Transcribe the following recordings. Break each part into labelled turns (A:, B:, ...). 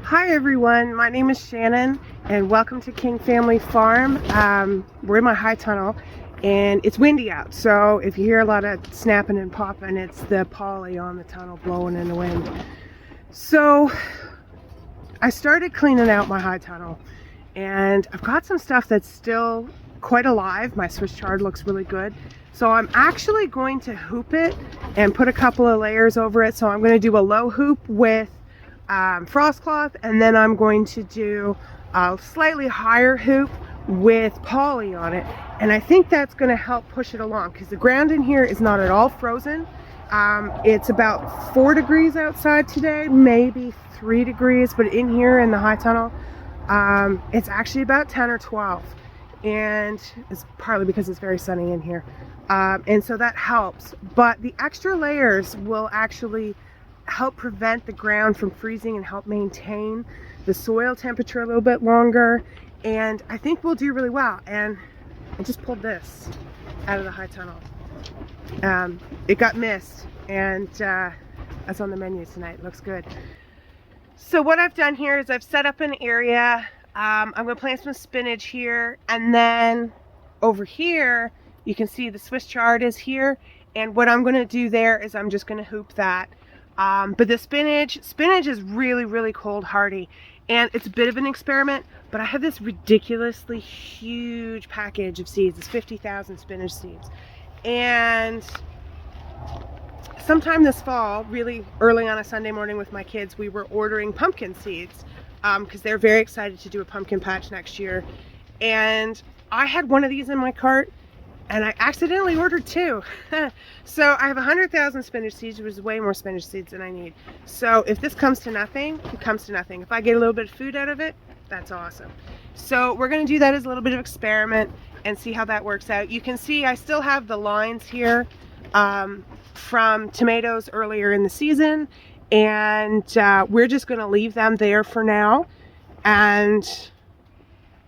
A: Hi everyone, my name is Shannon and welcome to King Family Farm. We're in my high tunnel and it's windy out, so if you hear a lot of snapping and popping, it's the poly on the tunnel blowing in the wind. So I started cleaning out my high tunnel and I've got some stuff that's still quite alive. My Swiss chard looks really good. So I'm actually going to hoop it and put a couple of layers over it. So I'm going to do a low hoop with frost cloth, and then I'm going to do a slightly higher hoop with poly on it, and I think that's going to help push it along because the ground in here is not at all frozen. It's about 4 degrees outside today, maybe 3 degrees, but in here in the high tunnel it's actually about 10 or 12, and it's partly because it's very sunny in here, and so that helps. But the extra layers will actually help prevent the ground from freezing and help maintain the soil temperature a little bit longer, and I think we'll do really well. And I just pulled this out of the high tunnel. It got missed, and that's on the menu tonight. It looks good. So what I've done here is I've set up an area. I'm going to plant some spinach here, and then over here you can see the Swiss chard is here, and what I'm going to do there is I'm just going to hoop that. But the spinach is really cold hardy, and it's a bit of an experiment, but I have this ridiculously huge package of seeds. It's 50,000 spinach seeds, and sometime this fall, really early on a Sunday morning with my kids, we were ordering pumpkin seeds because they're very excited to do a pumpkin patch next year, and I had one of these in my cart and I accidentally ordered 2. So I have 100,000 spinach seeds, which is way more spinach seeds than I need. So if this comes to nothing, it comes to nothing. If I get a little bit of food out of it, that's awesome. So we're going to do that as a little bit of experiment and see how that works out. You can see I still have the lines here from tomatoes earlier in the season, and we're just going to leave them there for now. And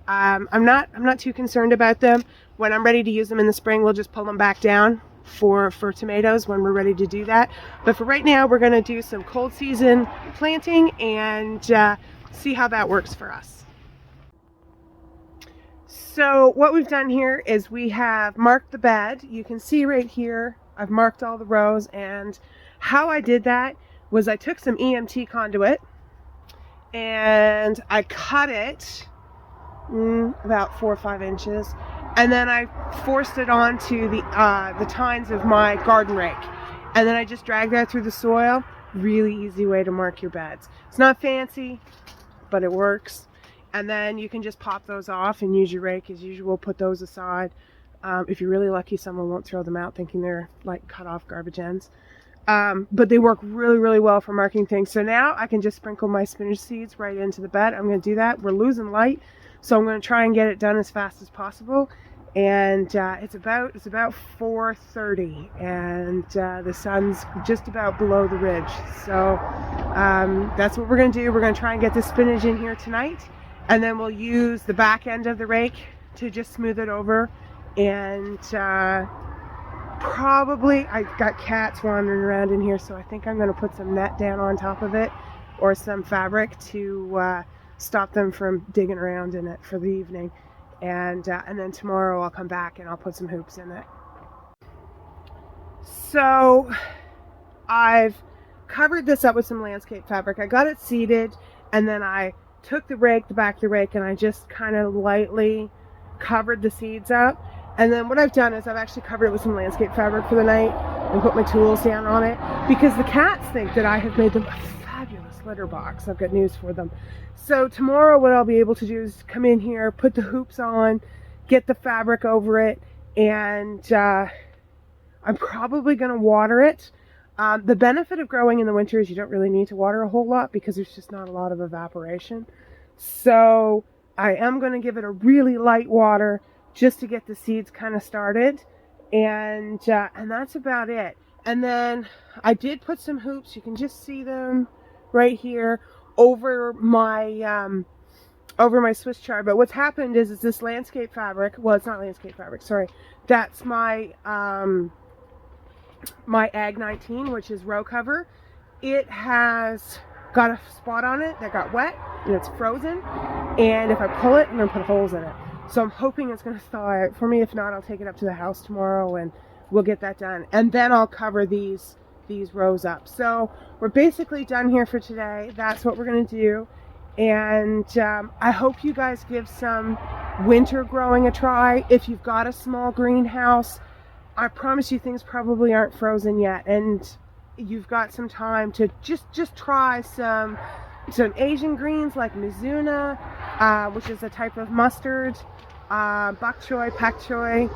A: I'm not too concerned about them. When I'm ready to use them in the spring, we'll just pull them back down for tomatoes when we're ready to do that. But for right now, we're going to do some cold season planting and see how that works for us. So what we've done here is we have marked the bed. You can see right here, I've marked all the rows, and how I did that was I took some EMT conduit and I cut it about 4 or 5 inches, and then I forced it onto the tines of my garden rake, and then I just dragged that through the soil. Really easy way to mark your beds. It's not fancy, but it works. And then you can just pop those off and use your rake as usual. Put those aside. If you're really lucky, someone won't throw them out thinking they're like cut off garbage ends. But they work really well for marking things. So now I can just sprinkle my spinach seeds right into the bed. I'm going to do that. We're losing light, so I'm going to try and get it done as fast as possible. And it's about 4:30, and the sun's just about below the ridge. So that's what we're going to do. We're going to try and get the spinach in here tonight, and then we'll use the back end of the rake to just smooth it over. And probably, I got cats wandering around in here, so I think I'm going to put some net down on top of it, or some fabric to stop them from digging around in it for the evening. And then tomorrow I'll come back and I'll put some hoops in it. So I've covered this up with some landscape fabric. I got it seeded, and then I took the back of the rake, and I just kind of lightly covered the seeds up. And then what I've done is I've actually covered it with some landscape fabric for the night and put my tools down on it, because the cats think that I have made them a fabulous litter box. I've got news for them. So tomorrow what I'll be able to do is come in here, put the hoops on, get the fabric over it, and I'm probably going to water it. The benefit of growing in the winter is you don't really need to water a whole lot because there's just not a lot of evaporation. So I am going to give it a really light water just to get the seeds kind of started, and that's about it. And then I did put some hoops, you can just see them right here, over my Swiss chard. But what's happened is this landscape fabric, well, it's not landscape fabric, sorry, that's my my Ag 19, which is row cover. It has got a spot on it that got wet, and it's frozen. And if I pull it, I'm going to put holes in it. So I'm hoping it's going to thaw out for me. If not, I'll take it up to the house tomorrow and we'll get that done. And then I'll cover these rows up. So we're basically done here for today. That's what we're going to do. And I hope you guys give some winter growing a try. If you've got a small greenhouse, I promise you things probably aren't frozen yet. And you've got some time to just try some Asian greens like Mizuna, which is a type of mustard, bok choy, pak choy.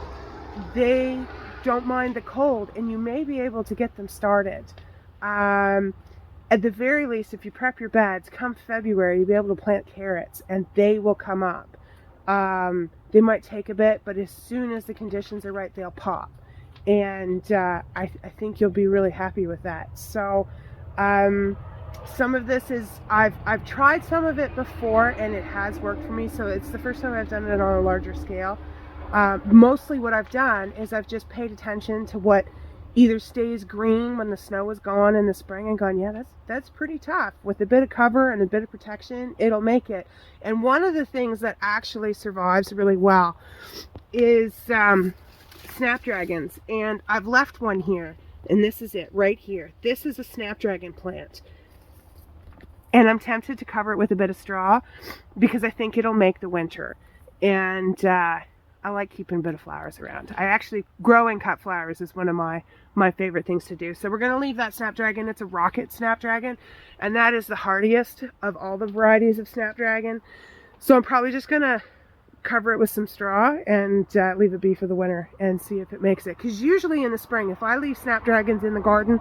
A: They don't mind the cold, and you may be able to get them started. At the very least, if you prep your beds, come February, you'll be able to plant carrots, and they will come up. They might take a bit, but as soon as the conditions are right, they'll pop. And I think you'll be really happy with that. So some of this is, I've tried some of it before, and it has worked for me. So it's the first time I've done it on a larger scale. Mostly what I've done is I've just paid attention to what either stays green when the snow is gone in the spring and gone, yeah, that's pretty tough. With a bit of cover and a bit of protection, it'll make it. And one of the things that actually survives really well is snapdragons. And I've left one here, and this is it right here. This is a snapdragon plant. And I'm tempted to cover it with a bit of straw because I think it'll make the winter. And I like keeping a bit of flowers around. I actually, growing cut flowers is one of my favorite things to do. So we're going to leave that snapdragon. It's a rocket snapdragon, and that is the hardiest of all the varieties of snapdragon. So I'm probably just going to cover it with some straw and leave it be for the winter and see if it makes it. Because usually in the spring, if I leave snapdragons in the garden,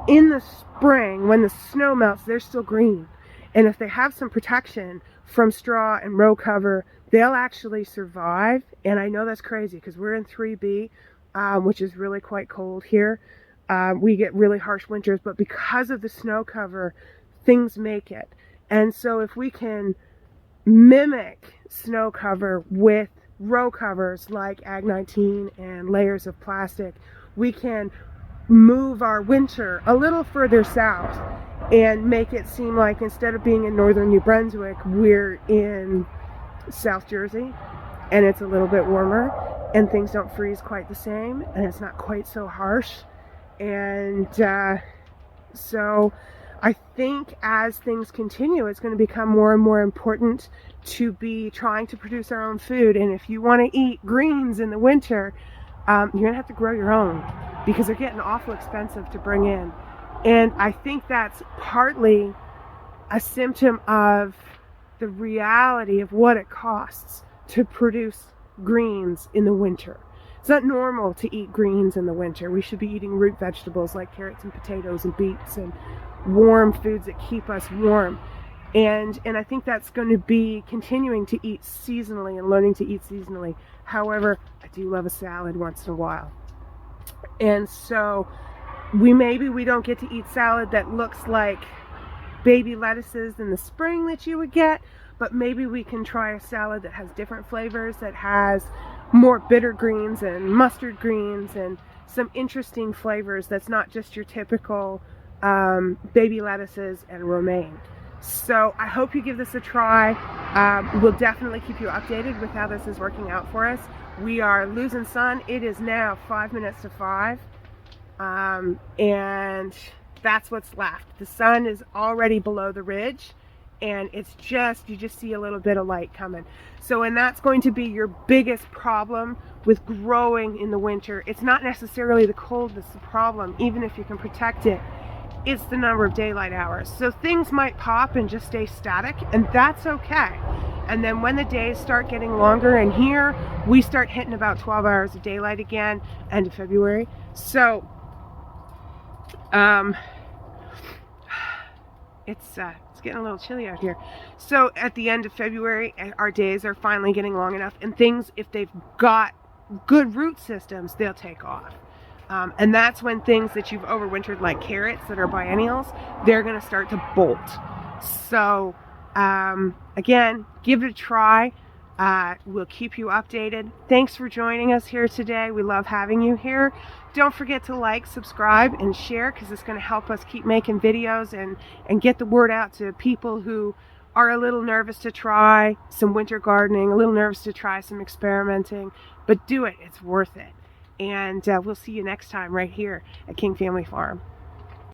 A: in the spring, when the snow melts, they're still green. And if they have some protection from straw and row cover, they'll actually survive. And I know that's crazy because we're in 3B, which is really quite cold here. We get really harsh winters, but because of the snow cover, things make it. And so if we can mimic snow cover with row covers like Ag 19 and layers of plastic, we can move our winter a little further south and make it seem like instead of being in northern New Brunswick, we're in South Jersey, and it's a little bit warmer, and things don't freeze quite the same, and it's not quite so harsh. And so I think as things continue, it's going to become more and more important to be trying to produce our own food. And if you want to eat greens in the winter, you're going to have to grow your own because they're getting awful expensive to bring in. And I think that's partly a symptom of the reality of what it costs to produce greens in the winter. It's not normal to eat greens in the winter. We should be eating root vegetables like carrots and potatoes and beets and warm foods that keep us warm. And I think that's going to be continuing to eat seasonally and learning to eat seasonally. However, I do love a salad once in a while. And so we don't get to eat salad that looks like baby lettuces in the spring that you would get, but maybe we can try a salad that has different flavors, that has more bitter greens and mustard greens and some interesting flavors that's not just your typical baby lettuces and romaine. So I hope you give this a try. We'll definitely keep you updated with how this is working out for us. We are losing sun. It is now 5 minutes to 5. And that's what's left. The sun is already below the ridge, and it's you just see a little bit of light coming. So, and that's going to be your biggest problem with growing in the winter. It's not necessarily the cold that's the problem, even if you can protect it. It's the number of daylight hours. So things might pop and just stay static, and that's okay. And then when the days start getting longer, and here we start hitting about 12 hours of daylight again, end of February. So it's getting a little chilly out here. So at the end of February, our days are finally getting long enough, and things, if they've got good root systems, they'll take off. And that's when things that you've overwintered, like carrots that are biennials, they're going to start to bolt. So again, give it a try. We'll keep you updated. Thanks for joining us here today. We love having you here. Don't forget to like, subscribe, and share, because it's going to help us keep making videos and get the word out to people who are a little nervous to try some winter gardening, a little nervous to try some experimenting, but do it. It's worth it. And we'll see you next time right here at King Family Farm.